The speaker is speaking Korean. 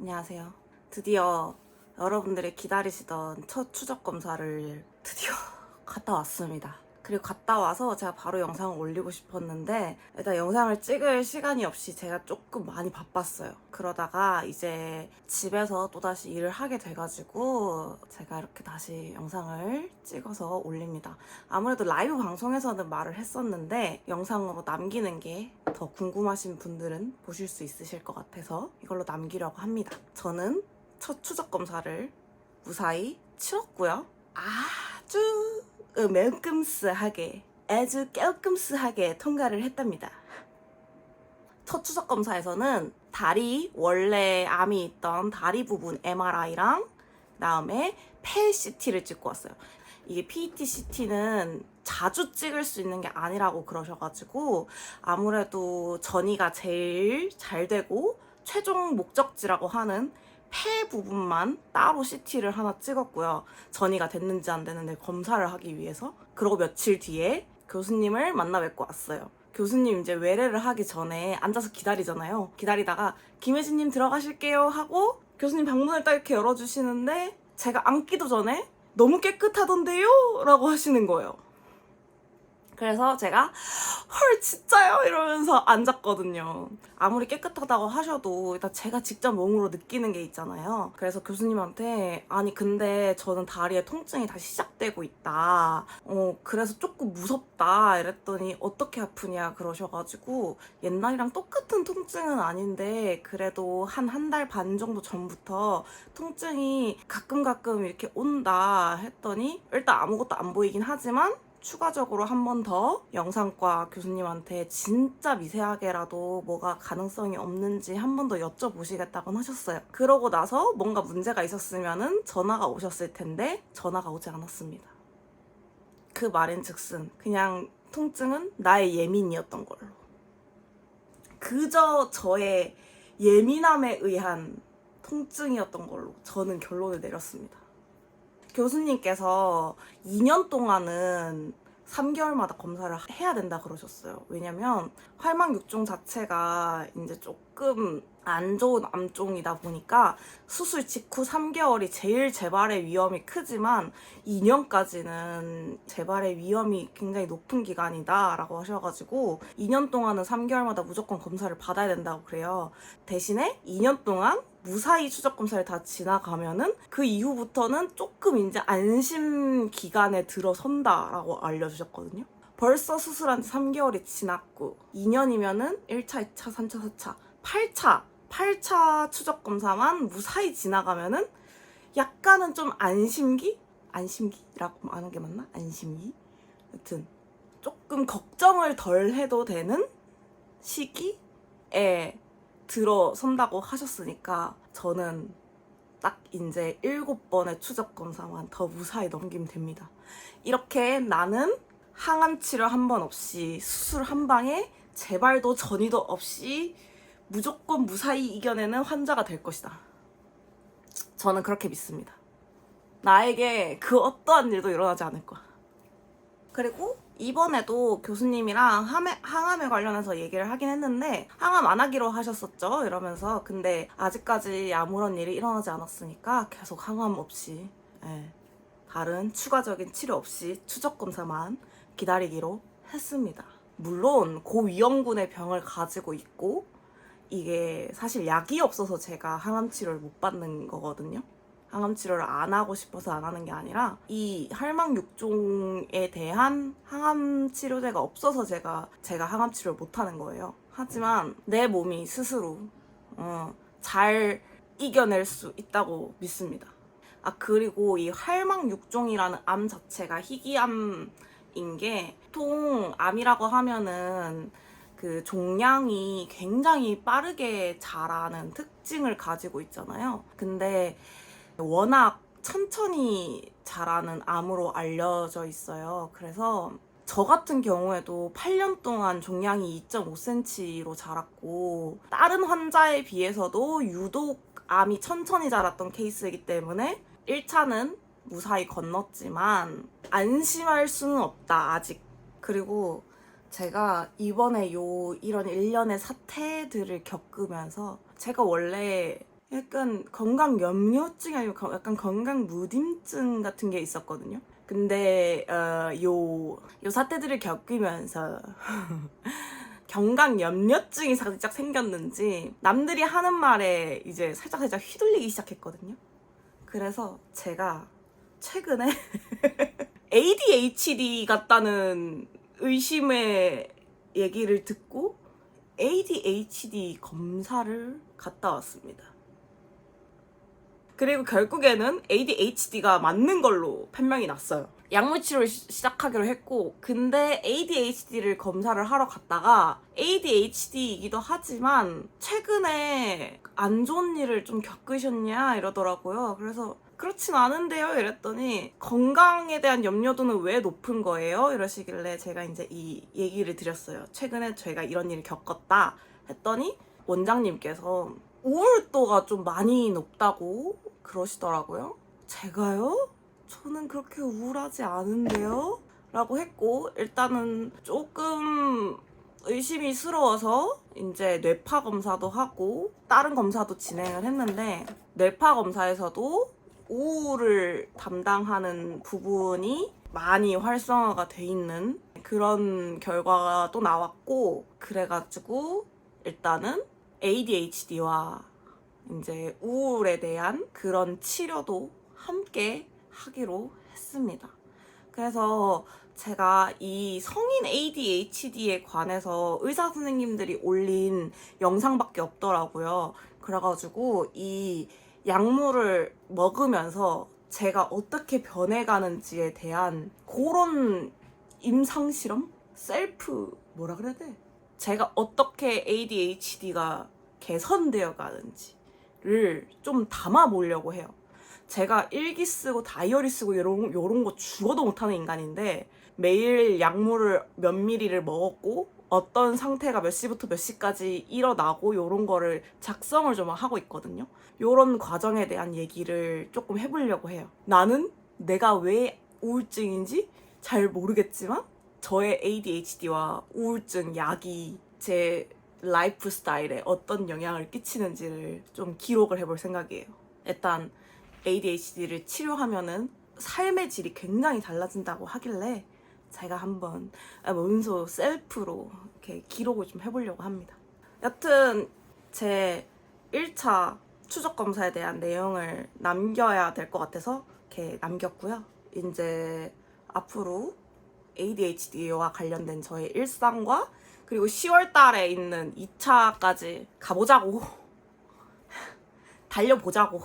안녕하세요. 드디어 여러분들이 기다리시던 첫 추적 검사를 드디어 갔다 왔습니다. 그리고 갔다 와서 제가 바로 영상을 올리고 싶었는데 일단 영상을 찍을 시간이 없이 제가 조금 많이 바빴어요. 그러다가 이제 집에서 또다시 일을 하게 돼가지고 제가 이렇게 다시 영상을 찍어서 올립니다. 아무래도 라이브 방송에서는 말을 했었는데 영상으로 남기는 게 더 궁금하신 분들은 보실 수 있으실 것 같아서 이걸로 남기려고 합니다. 저는 첫 추적 검사를 무사히 치렀고요. 아주 매끈스하게 아주 깔끔스하게 통과를 했답니다. 첫 추적 검사에서는 다리 원래 암이 있던 다리 부분 MRI랑 그다음에 폐 CT를 찍고 왔어요. 이게 PET CT는 자주 찍을 수 있는 게 아니라고 그러셔가지고 아무래도 전이가 제일 잘 되고 최종 목적지라고 하는 폐 부분만 따로 CT를 하나 찍었고요. 전이가 됐는지 안 됐는지 검사를 하기 위해서. 그러고 며칠 뒤에 교수님을 만나 뵙고 왔어요. 교수님 이제 외래를 하기 전에 앉아서 기다리잖아요. 기다리다가 김혜진님 들어가실게요 하고 교수님 방문을 딱 이렇게 열어주시는데 제가 앉기도 전에 너무 깨끗하던데요? 라고 하시는 거예요. 그래서 제가 헐 진짜요? 이러면서 앉았거든요. 아무리 깨끗하다고 하셔도 일단 제가 직접 몸으로 느끼는 게 있잖아요. 그래서 교수님한테 아니 근데 저는 다리에 통증이 다시 시작되고 있다. 그래서 조금 무섭다 이랬더니 어떻게 아프냐 그러셔가지고 옛날이랑 똑같은 통증은 아닌데 그래도 한 달 반 정도 전부터 통증이 가끔 이렇게 온다 했더니 일단 아무것도 안 보이긴 하지만 추가적으로 한 번 더 영상과 교수님한테 진짜 미세하게라도 뭐가 가능성이 없는지 한 번 더 여쭤보시겠다고 하셨어요. 그러고 나서 뭔가 문제가 있었으면은 전화가 오셨을 텐데 전화가 오지 않았습니다. 그 말인즉슨 그냥 통증은 나의 예민이었던 걸로. 그저 저의 예민함에 의한 통증이었던 걸로 저는 결론을 내렸습니다. 교수님께서 2년 동안은 3개월마다 검사를 해야 된다 그러셨어요. 왜냐면 활망육종 자체가 이제 조금 안 좋은 암종이다 보니까 수술 직후 3개월이 제일 재발의 위험이 크지만 2년까지는 재발의 위험이 굉장히 높은 기간이다 라고 하셔가지고 2년 동안은 3개월마다 무조건 검사를 받아야 된다고 그래요. 대신에 2년 동안 무사히 추적 검사를 다 지나가면은 그 이후부터는 조금 이제 안심 기간에 들어선다라고 알려주셨거든요. 벌써 수술한 지 3개월이 지났고 2년이면은 1차, 2차, 3차, 4차, 8차 추적 검사만 무사히 지나가면은 약간은 좀 안심기라고 하는 게 맞나? 안심기? 여튼 조금 걱정을 덜 해도 되는 시기에 들어선다고 하셨으니까 저는 딱 이제 7번의 추적 검사만 더 무사히 넘기면 됩니다. 이렇게 나는 항암 치료 한 번 없이 수술 한 방에 재발도 전이도 없이 무조건 무사히 이겨내는 환자가 될 것이다. 저는 그렇게 믿습니다. 나에게 그 어떠한 일도 일어나지 않을 거야. 그리고 이번에도 교수님이랑 항암에 관련해서 얘기를 하긴 했는데 항암 안 하기로 하셨었죠? 이러면서 근데 아직까지 아무런 일이 일어나지 않았으니까 계속 항암 없이 다른 추가적인 치료 없이 추적검사만 기다리기로 했습니다. 물론 고위험군의 병을 가지고 있고 이게 사실 약이 없어서 제가 항암 치료를 못 받는 거거든요. 항암 치료를 안 하고 싶어서 안 하는 게 아니라 이 할망육종에 대한 항암 치료제가 없어서 제가 항암 치료를 못 하는 거예요. 하지만 내 몸이 스스로 잘 이겨낼 수 있다고 믿습니다. 그리고 이 할망육종이라는 암 자체가 희귀암인 게 보통 암이라고 하면은 그 종양이 굉장히 빠르게 자라는 특징을 가지고 있잖아요. 근데 워낙 천천히 자라는 암으로 알려져 있어요. 그래서 저 같은 경우에도 8년 동안 종양이 2.5cm로 자랐고 다른 환자에 비해서도 유독 암이 천천히 자랐던 케이스이기 때문에 1차는 무사히 건넜지만 안심할 수는 없다 아직. 그리고 제가 이번에 이런 일련의 사태들을 겪으면서 제가 원래 약간 건강 염려증이 아니고 약간 건강 무딘증 같은 게 있었거든요. 근데 요 사태들을 겪으면서 건강 염려증이 살짝 생겼는지 남들이 하는 말에 이제 살짝 휘둘리기 시작했거든요. 그래서 제가 최근에 ADHD 같다는 의심의 얘기를 듣고 ADHD 검사를 갔다 왔습니다. 그리고 결국에는 ADHD가 맞는 걸로 판명이 났어요. 약물 치료를 시작하기로 했고, 근데 ADHD를 검사를 하러 갔다가 ADHD이기도 하지만 최근에 안 좋은 일을 좀 겪으셨냐 이러더라고요. 그래서 그렇진 않은데요 이랬더니 건강에 대한 염려도는 왜 높은 거예요? 이러시길래 제가 이제 이 얘기를 드렸어요. 최근에 제가 이런 일을 겪었다 했더니 원장님께서 우울도가 좀 많이 높다고 그러시더라고요. 제가요? 저는 그렇게 우울하지 않은데요? 라고 했고, 일단은 조금 의심이스러워서 이제 뇌파 검사도 하고 다른 검사도 진행을 했는데, 뇌파 검사에서도 우울을 담당하는 부분이 많이 활성화가 돼 있는 그런 결과가 또 나왔고, 그래가지고 일단은 ADHD와 이제 우울에 대한 그런 치료도 함께 하기로 했습니다. 그래서 제가 이 성인 ADHD에 관해서 의사 선생님들이 올린 영상밖에 없더라고요. 그래가지고 이 약물을 먹으면서 제가 어떻게 변해가는지에 대한 그런 임상실험? 셀프 뭐라 그래야 돼? 제가 어떻게 ADHD가 개선되어 가는지를 좀 담아보려고 해요. 제가 일기 쓰고 다이어리 쓰고 요런 거 죽어도 못하는 인간인데 매일 약물을 몇 미리를 먹었고 어떤 상태가 몇 시부터 몇 시까지 일어나고 요런 거를 작성을 좀 하고 있거든요. 요런 과정에 대한 얘기를 조금 해보려고 해요. 나는 내가 왜 우울증인지 잘 모르겠지만 저의 ADHD와 우울증 약이 제 라이프 스타일에 어떤 영향을 끼치는지를 좀 기록을 해볼 생각이에요. 일단 ADHD를 치료하면은 삶의 질이 굉장히 달라진다고 하길래 제가 한번 문서 셀프로 이렇게 기록을 좀 해보려고 합니다. 여튼 제 1차 추적 검사에 대한 내용을 남겨야 될 것 같아서 이렇게 남겼고요. 이제 앞으로 ADHD와 관련된 저의 일상과 그리고 10월 달에 있는 2차까지 가보자고 달려보자고